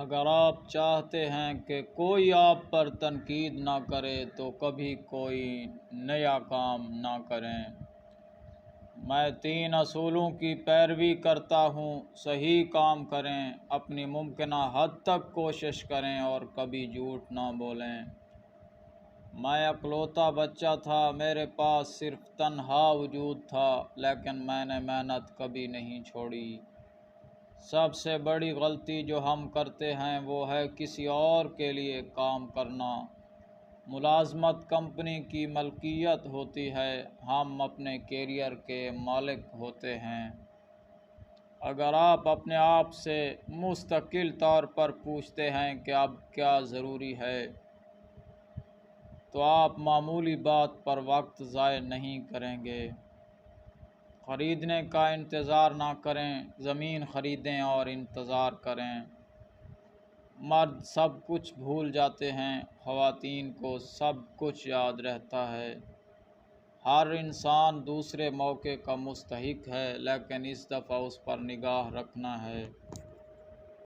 اگر آپ چاہتے ہیں کہ کوئی آپ پر تنقید نہ کرے تو کبھی کوئی نیا کام نہ کریں۔ میں 3 اصولوں کی پیروی کرتا ہوں: صحیح کام کریں، اپنی ممکنہ حد تک کوشش کریں اور کبھی جھوٹ نہ بولیں۔ میں اکلوتا بچہ تھا، میرے پاس صرف تنہا وجود تھا، لیکن میں نے محنت کبھی نہیں چھوڑی۔ سب سے بڑی غلطی جو ہم کرتے ہیں وہ ہے کسی اور کے لیے کام کرنا۔ ملازمت کمپنی کی ملکیت ہوتی ہے، ہم اپنے کیریئر کے مالک ہوتے ہیں۔ اگر آپ اپنے آپ سے مستقل طور پر پوچھتے ہیں کہ اب کیا ضروری ہے، تو آپ معمولی بات پر وقت ضائع نہیں کریں گے۔ خریدنے کا انتظار نہ کریں، زمین خریدیں اور انتظار کریں۔ مرد سب کچھ بھول جاتے ہیں، خواتین کو سب کچھ یاد رہتا ہے۔ ہر انسان دوسرے موقع کا مستحق ہے، لیکن اس دفعہ اس پر نگاہ رکھنا ہے۔